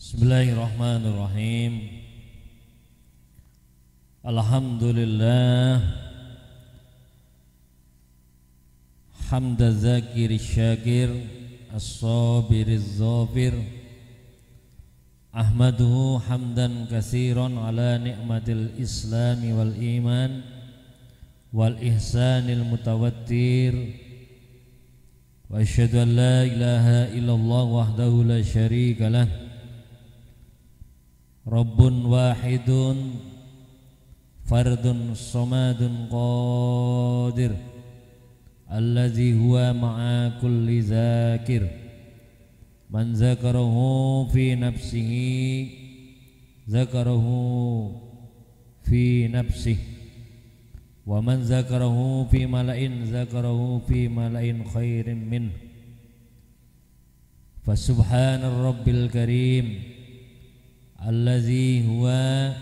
Bismillahirrahmanirrahim. Alhamdulillah hamda zakir syakir as-sabir az-zafir ahmaduhu hamdan katsiran ala ni'matil islami wal iman wal ihsanil mutawattir wa asyhadu an la ilaha illallah wahdahu la syarika lah Rabbun wahidun fardun samadun qadir alladzi huwa ma'a kulli zakir man zakarahu fi nafsihi zakarahu fi nafsihi wa man zakarahu fi mala'in zakarahu fi mala'in khairin min fa subhana rabbil karim allazi huwa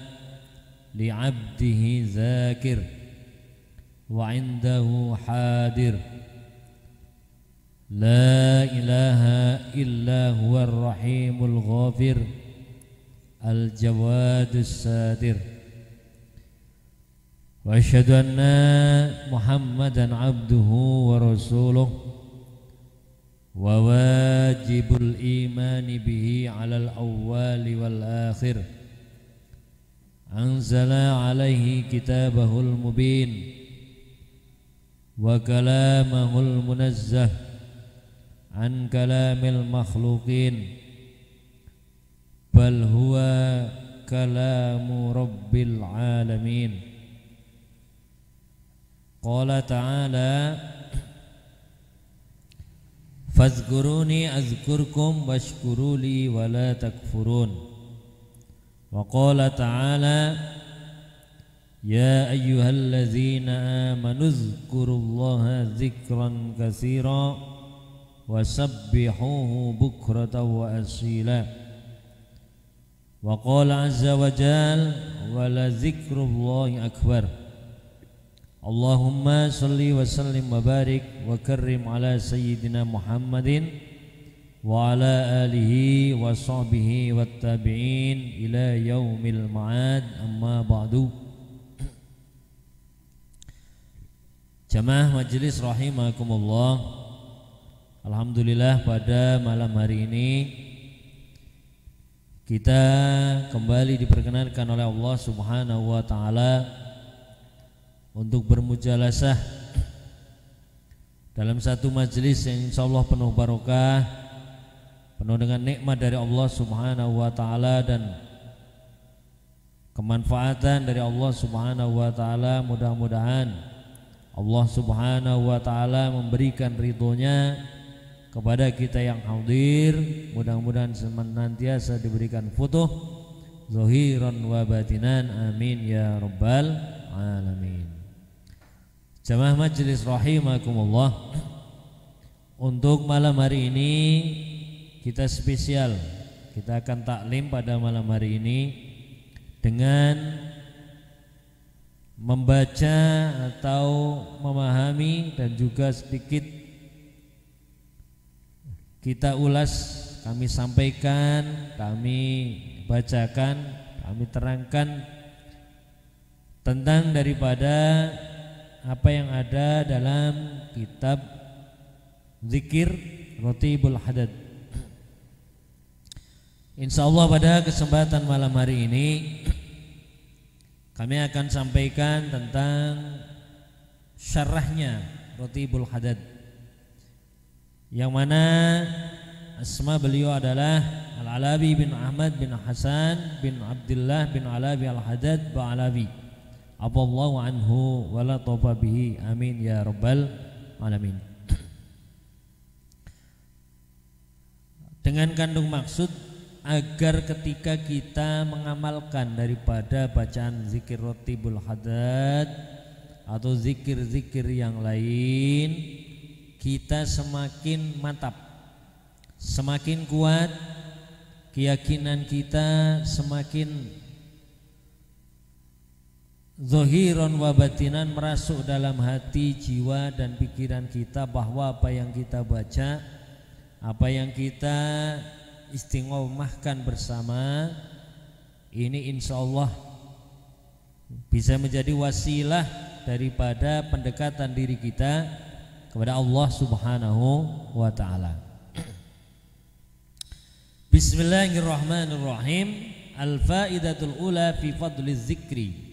li'abdihi zakir wa indahu hadir la ilaha illa huwa ar-rahimul ghafir al-jawadus sadir wa asyhadu anna muhammadan abduhu wa rasuluh wa wajibul imani bihi alal awwali wal akhir anzala alaihi kitabahul mubin wa kalamahul munazzah an kalamil makhluqin bal huwa kalamu rabbil alamin. Qala ta'ala fazkuruni azkurkum washkuruli wala takfurun. Wa qala ta'ala ya ayyuhallazina amanu zkurullaha zikran katsira wasabbihuhu bukratan wa asila. Wa qala azza wa jalla wala zikrullahi akbar. Allahumma salli wa sallim wa barik wa karrim ala sayyidina Muhammadin wa ala alihi wa sahbihi wa tabi'in ila yaumil ma'ad, amma ba'du. Jamaah majelis rahimakumullah, alhamdulillah pada malam hari ini kita kembali diperkenankan oleh Allah Subhanahu wa taala untuk bermujalasah dalam satu majelis yang insyaallah penuh barokah, penuh dengan nikmat dari Allah Subhanahu wa taala dan kemanfaatan dari Allah Subhanahu wa taala. Mudah-mudahan Allah Subhanahu wa taala memberikan ridhonya kepada kita yang hadir. Mudah-mudahan senantiasa diberikan futuh zahiran wa batinan, amin ya rabbal alamin. Jamaah majelis rahimakumullah, untuk malam hari ini kita spesial, kita akan taklim pada malam hari ini dengan membaca atau memahami dan juga sedikit kita ulas, kami sampaikan, kami bacakan, kami terangkan tentang daripada apa yang ada dalam kitab Zikir Ratibul Hadad. Insyaallah pada kesempatan malam hari ini kami akan sampaikan tentang syarahnya Ratibul Hadad, yang mana asma beliau adalah Al-Alawi bin Ahmad bin Hasan bin Abdullah bin Alawi Al-Hadad Ba'alawi Aballahu anhu wala taufa bihi, amin ya rabbal alamin. Dengan kandung maksud agar ketika kita mengamalkan daripada bacaan zikir Ratibul Hadad atau zikir-zikir yang lain, kita semakin mantap, semakin kuat keyakinan kita, semakin zahiran wa batinan, merasuk dalam hati, jiwa dan pikiran kita bahwa apa yang kita baca, apa yang kita istiqomahkan bersama ini insya Allah bisa menjadi wasilah daripada pendekatan diri kita kepada Allah Subhanahu wa ta'ala. Bismillahirrahmanirrahim. Al-faidatul ula fi fadliz zikri.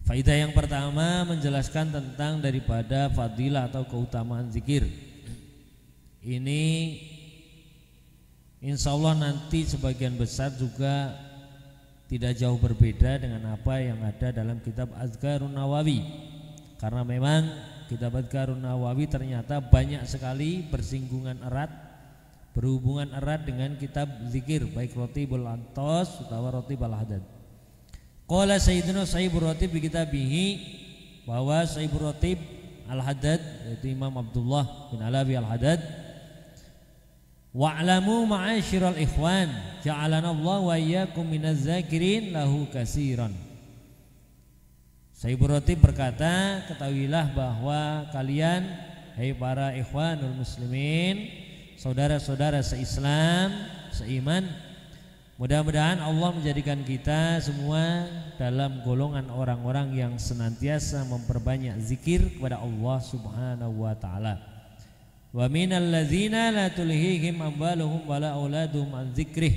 Faidah yang pertama menjelaskan tentang daripada fadilah atau keutamaan zikir. Ini insya Allah nanti sebagian besar juga tidak jauh berbeda dengan apa yang ada dalam kitab Azkarun Nawawi. Karena memang kitab Azkarun Nawawi ternyata banyak sekali bersinggungan erat, berhubungan erat dengan kitab zikir, baik Rotibul Antos atau Rotibul Hadad. Qala Sayyidina Sahibur Rotib di kitabihi, bahwa Sahibur Rotib Al-Haddad yaitu Imam Abdullah bin Alawi Al-Haddad, wa'lamu ma'asyiral ikhwan ja'alana Allah wa iyyakum minaz zakirin lahu katsiran. Sahibur Rotib berkata, ketahuilah bahwa kalian, hai para ikhwanul muslimin, saudara-saudara seislam, seiman, mudah-mudahan Allah menjadikan kita semua dalam golongan orang-orang yang senantiasa memperbanyak zikir kepada Allah Subhanahu wa ta'ala. Wa minal ladzina la tulhihim amwaluhum wala auladuhum an zikrih,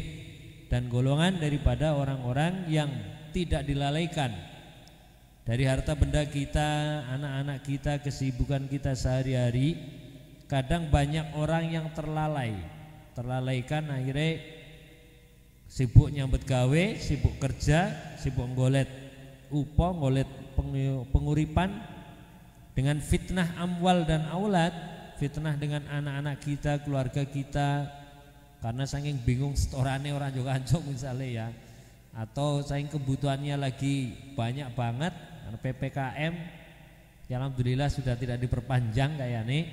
dan golongan daripada orang-orang yang tidak dilalaikan dari harta benda kita, anak-anak kita, kesibukan kita sehari-hari. Kadang banyak orang yang terlalaikan, akhirnya sibuk nyambut gawe, sibuk kerja, sibuk ngolet upo, ngolet penguripan dengan fitnah amwal dan aulad, fitnah dengan anak-anak kita, keluarga kita, karena saking bingung setorane orang juga ancok misalnya ya, atau saking kebutuhannya lagi banyak banget karena PPKM ya, alhamdulillah sudah tidak diperpanjang kayak nih.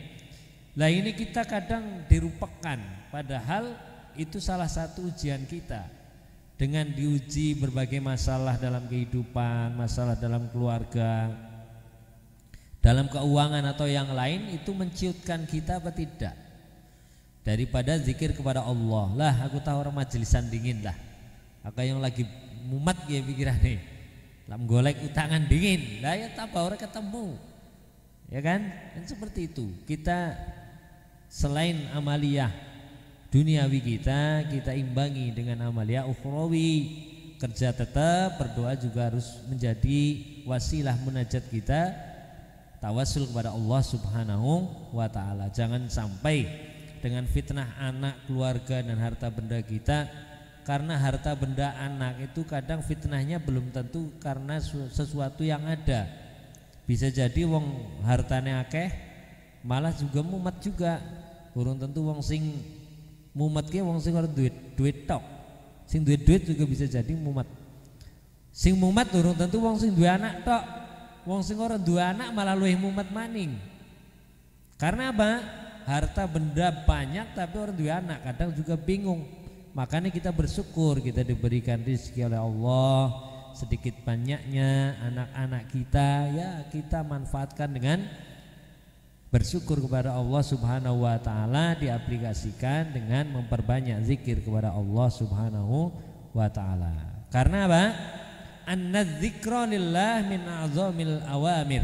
Lah ini kita kadang dirupakan, padahal itu salah satu ujian kita. Dengan diuji berbagai masalah dalam kehidupan, masalah dalam keluarga, dalam keuangan atau yang lain, itu menciutkan kita apa tidak daripada zikir kepada Allah. Lah aku tahu orang majelisan dingin lah, aku yang lagi mumet ya pikiran nih, lam golek utangan dingin lah ya, tak orang ketemu ya kan seperti itu. Kita selain amaliyah duniawi kita imbangi dengan amalia ukhrawi. Kerja tetap, berdoa juga harus menjadi wasilah munajat kita, tawasul kepada Allah Subhanahu wa ta'ala. Jangan sampai dengan fitnah anak, keluarga dan harta benda kita, karena harta benda anak itu kadang fitnahnya belum tentu karena sesuatu yang ada. Bisa jadi wong hartanya akeh malah juga mumet juga, urung tentu wong sing mumet ki wong sing ora duit tok. Sing duit juga bisa jadi mumet. Sing mumet durung tentu wong sing duwe anak tok. Wong sing ora duwe anak malah luwih mumet maning. Karena apa? Harta benda banyak tapi orang duwe anak, kadang juga bingung. Makanya kita bersyukur kita diberikan rezeki oleh Allah, sedikit banyaknya anak-anak kita ya kita manfaatkan dengan bersyukur kepada Allah Subhanahu wa ta'ala, diaplikasikan dengan memperbanyak zikir kepada Allah Subhanahu wa ta'ala. Karena apa? An-nadzikra lillah min a'zamil awamir.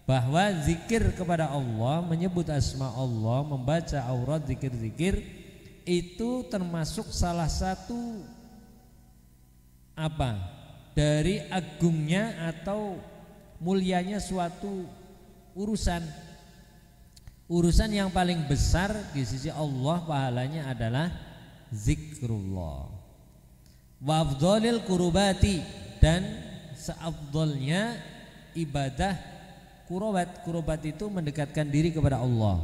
Bahwa zikir kepada Allah, menyebut asma Allah, membaca aurat zikir-zikir itu termasuk salah satu apa? Dari agungnya atau mulianya suatu urusan. Urusan yang paling besar di sisi Allah pahalanya adalah zikrullah. Wa afdhalil qurubati, dan seafdolnya ibadah kurubat. Kurubat itu mendekatkan diri kepada Allah.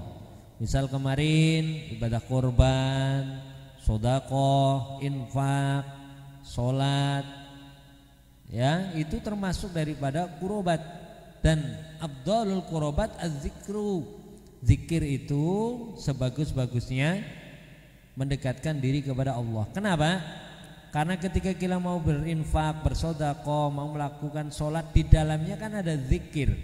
Misal kemarin ibadah korban, sedekah, infak, salat, ya itu termasuk daripada kurubat. Dan afdhalul qurubat az-zikru. Zikir itu sebagus-bagusnya mendekatkan diri kepada Allah. Kenapa? Karena ketika kita mau berinfak, bersedekah, mau melakukan sholat, di dalamnya kan ada zikir.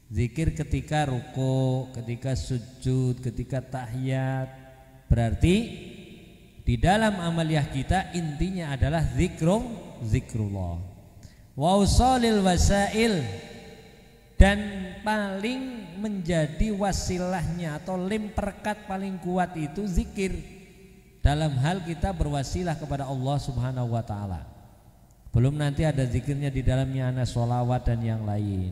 Zikir ketika ruku, ketika sujud, ketika tahiyat. Berarti di dalam amaliyah kita intinya adalah zikrullah. Wa usalil wasail, dan paling menjadi wasilahnya atau lem perekat paling kuat itu zikir. Dalam hal kita berwasilah kepada Allah Subhanahu wa taala. Belum nanti ada zikirnya di dalamnya ana sholawat dan yang lain.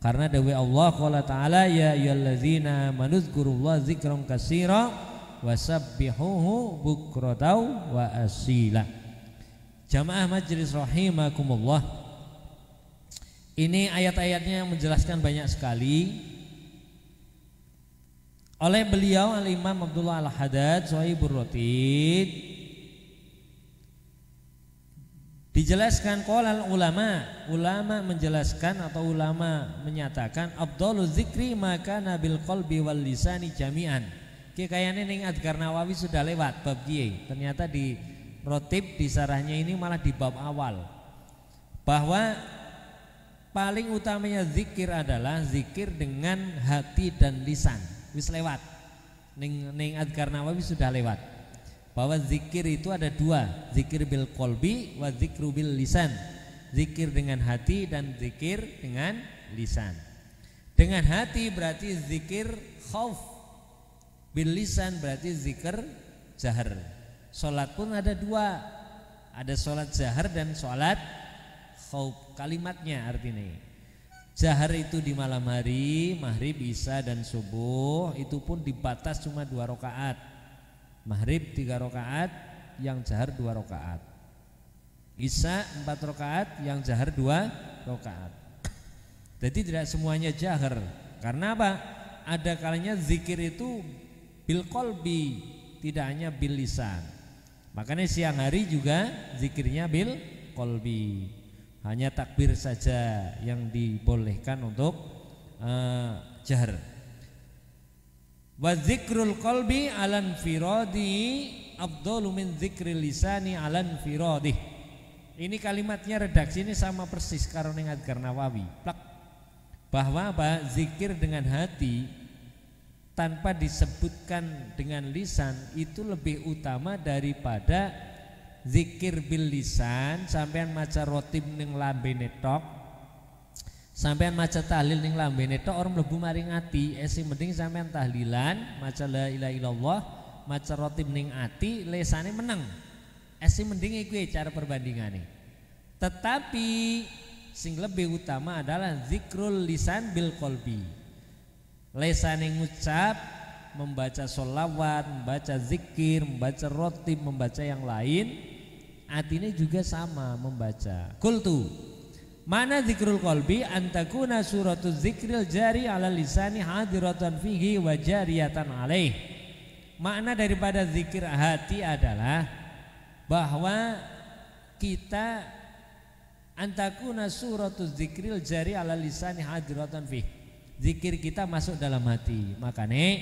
Karena dawai Allah qala ta'ala ya ayyuhallazina manuzkurullaha dzikran katsira wasabbihuhu bukratan wa asila. Jamaah majelis rahimakumullah. Ini ayat-ayatnya yang menjelaskan banyak sekali. Oleh beliau Al-Imam Abdullah Al-Haddad Shahibur Ratid dijelaskan qala ulama menjelaskan atau ulama menyatakan afdhalu dzikri maka nabil qalbi wal lisani jami'an. Ki kayane ning Adhkar Nawawi sudah lewat bab kiye. Ternyata di Ratib di sarahnya ini malah di bab awal. Bahwa paling utamanya zikir adalah zikir dengan hati dan lisan. Wis lewat ning Adhkar Nawawi sudah lewat bahwa zikir itu ada dua, zikir bil qalbi wa zikru bil lisan. Zikir dengan hati dan zikir dengan lisan. Dengan hati berarti zikir khauf, bil lisan berarti zikir jahar. Salat pun ada dua, ada salat jahar dan salat khauf. Kalimatnya artinya jahar itu di malam hari, maghrib, isya dan subuh, itu pun dibatas cuma 2 rakaat. Maghrib 3 rakaat, yang jahar 2 rakaat. Isya 4 rakaat, yang jahar 2 rakaat. Jadi tidak semuanya jahar. Karena apa? Ada kalanya zikir itu bil qalbi, tidak hanya bil lisan. Makanya siang hari juga zikirnya bil qalbi. Hanya takbir saja yang dibolehkan untuk jahar. Wa zikrul qalbi alan firadi afdalu min zikril lisani alan firadi. Ini kalimatnya redaksi ini sama persis karo ning Adhkar Nawawi. Bahwa apa? Zikir dengan hati tanpa disebutkan dengan lisan itu lebih utama daripada zikir bil lisan. Sampean maca rotib ning lambene tok, sampean maca tahlil ning lambene tok orang mlebu maring ati. Sing penting sampean tahlilan, maca la ilaha illallah, maca rotib ning ati, lesane meneng. Sing penting iku cara perbandingane. Tetapi sing lebih utama adalah zikrul lisan bil qalbi. Lesane ngucap, membaca sholawat, membaca zikir, membaca rotib, membaca yang lain. Artinya juga sama membaca. Qultu mana zikrul qalbi antakuna suratul zikril jari ala lisani hadiratan fihi wa jariyatan alaih. Makna daripada zikir hati adalah bahwa kita antakuna suratul zikril jari ala lisani hadiratan fihi, zikir kita masuk dalam hati. Makanya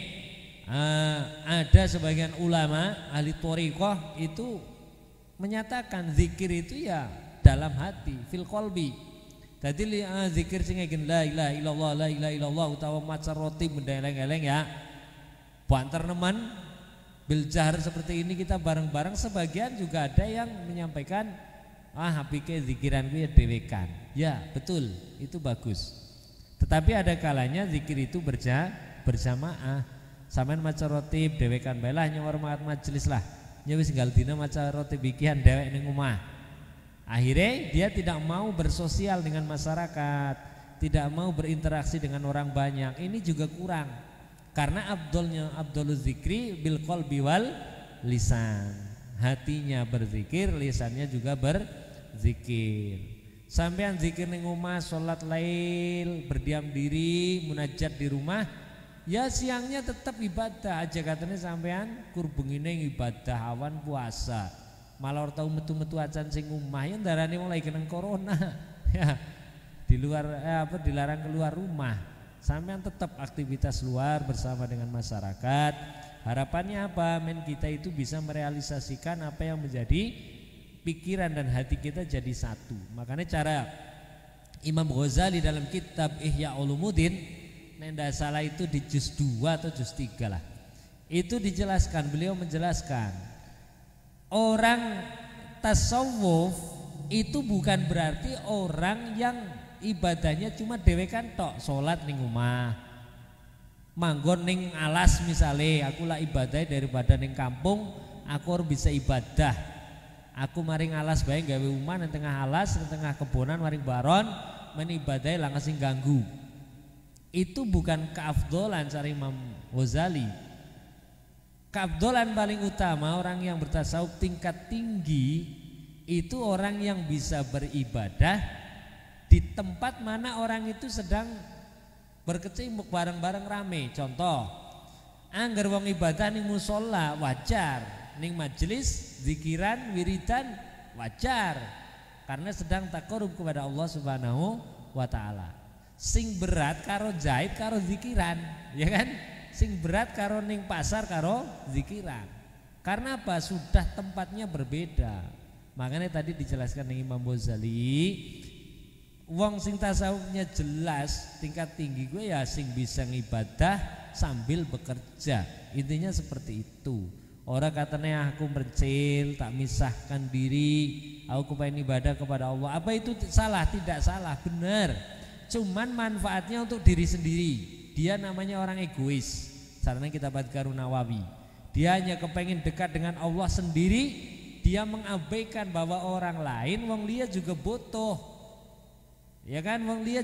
ada sebagian ulama ahli thariqah itu menyatakan zikir itu ya dalam hati, fil qalbi. Jadi zikir sing ngegen la ilaha illallah, la ilaha illallah utawa maca roti mendeleng-eleng ya. Banter nemen bil jahar seperti ini kita bareng-bareng. Sebagian juga ada yang menyampaikan hapike zikiran ku ya dewekan. Ya, betul, itu bagus. Tetapi ada kalanya zikir itu berjamaah. Sampean maca roti dewekan bae lah nyawar majelis lah. Ya wis gal dina maca roti bikian dewek ning omah. Akhirnya dia tidak mau bersosial dengan masyarakat, tidak mau berinteraksi dengan orang banyak. Ini juga kurang. Karena afdhalul zikri bil qalbi wal lisan. Hatinya berzikir, lisannya juga berzikir. Sampean zikir ning omah, salat lail, berdiam diri, munajat di rumah, ya siangnya tetap ibadah aja katanya. Sampean kurbengine ibadah awan puasa, malah ora tau metu-metu acan sing omah ya ndarane wong lagi kena corona ya di luar dilarang keluar rumah. Sampean tetap aktivitas luar bersama dengan masyarakat. Harapannya apa? Men kita itu bisa merealisasikan apa yang menjadi pikiran dan hati kita jadi satu. Makanya cara Imam Ghazali dalam kitab Ihya Ulumuddin, nenda salah itu di juz 2 atau juz 3 lah. Itu dijelaskan, beliau menjelaskan orang tasawuf itu bukan berarti orang yang ibadahnya cuma dewekan tok, sholat ning omah, manggon ning alas misale, aku lah ibadah daripada ning kampung, aku harus bisa ibadah. Aku maring alas bae gawe omah nang tengah alas, nang tengah kebonan maring baron, men ibadahe lang sing ganggu. Itu bukan keafdolan cari Imam Ghazali. Keafdolan paling utama orang yang bertasawuf tingkat tinggi itu orang yang bisa beribadah di tempat mana orang itu sedang berkecimuk bareng-bareng rame. Contoh, angger wong ibadah ning musola wajar, ning majelis zikiran wiridan wajar, karena sedang taqarrub kepada Allah Subhanahu wa taala. Sing berat karo jahit karo zikiran, ya kan? Sing berat karo ning pasar karo zikiran. Karena apa? Sudah tempatnya berbeda. Makanya tadi dijelaskan ning Imam Ghazali, wong sing tasawufnya jelas tingkat tinggi gue ya sing bisa ngibadah sambil bekerja. Intinya seperti itu. Orang katanya aku mercil, tak misahkan diri, aku pengen ibadah kepada Allah. Apa itu salah? Tidak salah, benar. Cuman manfaatnya untuk diri sendiri. Dia namanya orang egois. Sarana kitab Adhkarun Nawawi. Dia hanya kepengen dekat dengan Allah sendiri. Dia mengabaikan bahwa orang lain, wong liya juga butuh. Ya kan, wong liya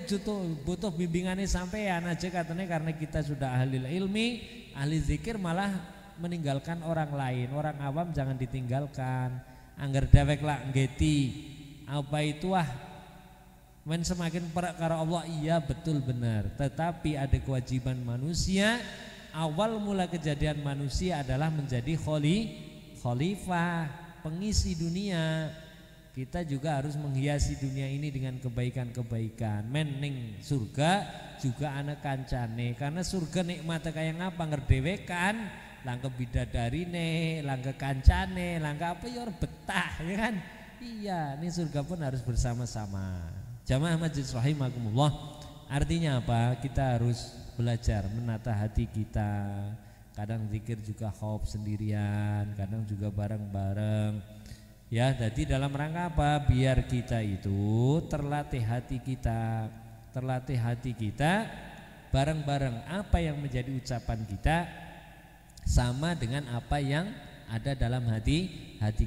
butuh bimbingannya sampean aja katanya, karena kita sudah ahli ilmi, ahli zikir malah meninggalkan orang lain. Orang awam jangan ditinggalkan. Angger dewek lah nggeti. Apa itu men semakin perkara Allah, iya betul benar. Tetapi ada kewajiban manusia. Awal mula kejadian manusia adalah menjadi khalifah, pengisi dunia. Kita juga harus menghiasi dunia ini dengan kebaikan-kebaikan. Men ning surga juga anak kancane, karena surga nikmatnya kayak ngapa ngerdewekan, langke bidadarine, langke kancane, langke apa ya betah, ya kan? Iya, ini surga pun harus bersama-sama. Jamaah majelis rahimakumullah. Artinya apa? Kita harus belajar menata hati kita. Kadang zikir juga khauf sendirian, kadang juga bareng-bareng. Ya, jadi dalam rangka apa? Biar kita itu terlatih hati kita, bareng-bareng. Apa yang menjadi ucapan kita sama dengan apa yang ada dalam hati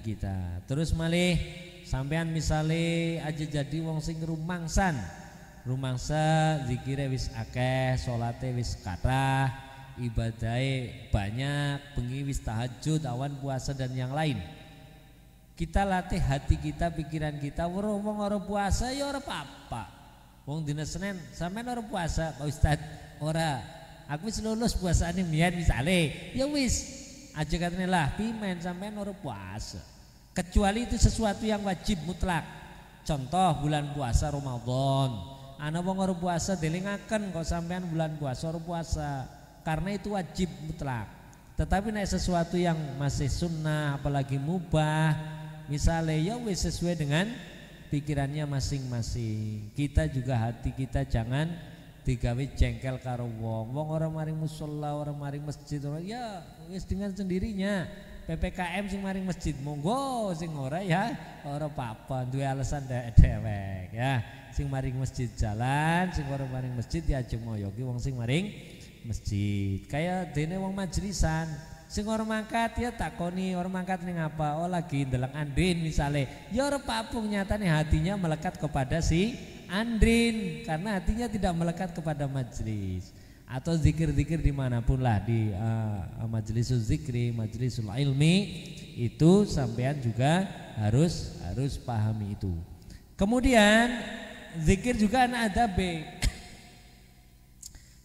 kita. Terus malih sampean misale aja jadi wong sing rumangsa zikire wis akeh, salate wis kathah, ibadahe banyak, bengi wis tahajud, awan puasa dan yang lain. Kita latih hati kita, pikiran kita. Wong ora puasa ya ora apa-apa. Wong dina Senin sampean ora puasa, Pak Ustaz. Ora. Aku wis lulus puasane mbiyen misale. Ya wis, aja katene lah pimen sampean ora puasa. Kecuali itu sesuatu yang wajib mutlak. Contoh bulan puasa Ramadan. Ana wong ora puasa delingaken kok sampean bulan puasa ora puasa. Karena itu wajib mutlak. Tetapi nek sesuatu yang masih sunnah apalagi mubah, misalnya ya wis sesuai dengan pikirannya masing-masing. Kita juga hati kita jangan digawe jengkel karo wong. Wong orang maring musola, orang maring masjid, orang ya wis dengan sendirinya. PPKM sing maring masjid monggo, sing ora ya ora apa-apa, duwe alasan dewek ya. Sing maring masjid jalan, sing ora maring masjid ya aja moyoki wong sing maring masjid. Kayak dene wong majlisan, sing ora mangkat ya takoni orang mangkat ning apa? Oh lagi ndeleng Andrin misale. Ya ora papung, nyatane hatinya melekat kepada si Andrin karena hatinya tidak melekat kepada majelis. Atau zikir-zikir dimanapun lah, di majlisul zikri, majlisul ilmi, itu sampean juga harus pahami itu. Kemudian zikir juga ada B.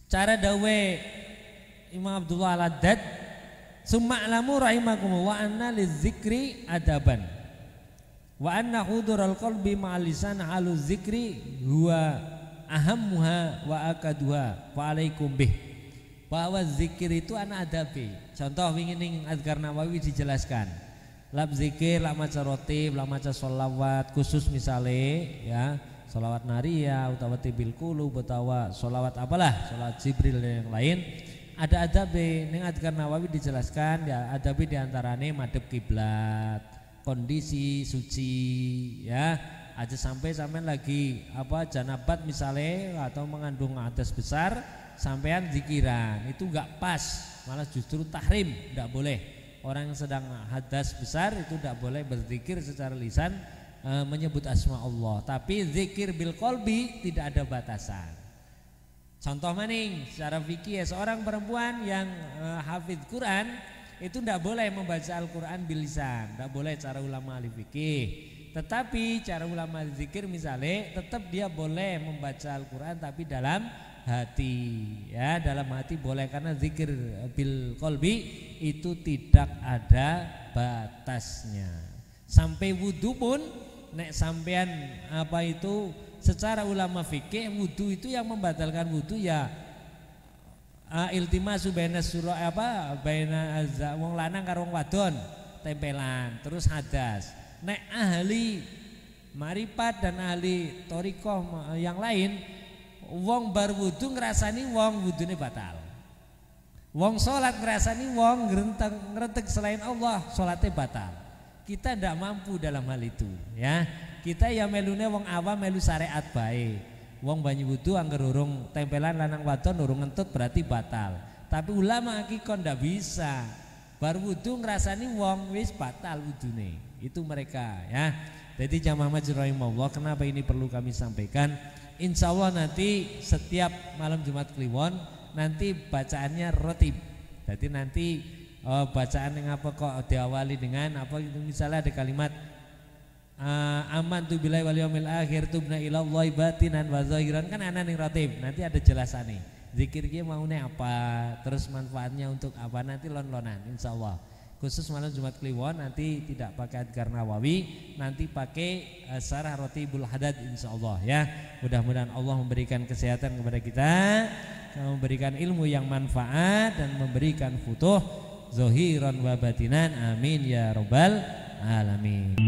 Cara dawe Imam Abdullah Al-Haddad, summa'lamu rahimakumullah anna lizzikri adaban wa anna hudurul qalbi ma'al lisan halu zikri huwa ahammuha wa akaduha wa alaikum bih. Bahwa zikir itu ana adabe. Contoh wingi ning Adhkar Nawawi dijelaskan, lap zikir, lap maca rotib, lap maca sholawat khusus misalnya ya, sholawat naria utawa tibil kulu utawa sholawat apalah, sholawat Jibril dan yang lain. Ada adabe ning Adhkar Nawawi dijelaskan ya, adabe diantarane madhep kiblat, kondisi suci ya, aja sampai sampean lagi apa janabat misalnya atau mengandung hadas besar sampean zikiran itu enggak pas, malah justru tahrim, enggak boleh. Orang yang sedang hadas besar itu enggak boleh berzikir secara lisan menyebut asma Allah, tapi zikir bil qalbi tidak ada batasan. Contoh maning secara fikih, seorang perempuan yang hafidz Quran itu tidak boleh membaca Al-Quran bilisan, tidak boleh cara ulama ahli fikih. Tetapi cara ulama zikir misalnya tetap dia boleh membaca Al-Quran tapi dalam hati ya, dalam hati boleh, karena zikir bil qalbi itu tidak ada batasnya. Sampai wudu pun nek sampean apa itu secara ulama fikih wudu itu yang membatalkan wudu ya iltimasu baina surah apa baina wong lanang karo wong wadon tempelan terus hadas. Nek ahli marifat dan ahli thariqah yang lain wong bar wudu ngrasani wong wudune batal. Wong salat ngrasani wong ngrentek selain Allah salatnya batal. Kita tidak mampu dalam hal itu ya. Kita ya melune wong awam melu syariat bae. Wong banyu wudu angger urung tempelan lanang wadon urung ngentut berarti batal. Tapi ulama hakikon ndak bisa. Bar wudu ngrasani wong wis batal wudune. Itu mereka ya. Jadi jamaah masjid rahimahullah, kenapa ini perlu kami sampaikan? Insya Allah nanti setiap malam Jumat Kliwon nanti bacaannya rotib. Jadi nanti bacaan yang apa kok diawali dengan apa itu, misalnya ada kalimat amantu billahi wal yaumil akhir tubna ilallahi batinan wa zahiran, kan ana ning rotib. Nanti ada jelasane. Zikir ki maune apa, terus manfaatnya untuk apa, nanti lon-lonan insyaallah. Khusus malam Jumat Kliwon nanti tidak pakai Adhkar Nawawi, nanti pakai Syarah Rotibul Hadad insyaallah ya. Mudah-mudahan Allah memberikan kesehatan kepada kita, memberikan ilmu yang manfaat dan memberikan futuh zahiran wa batinan. Amin ya rabbal alamin.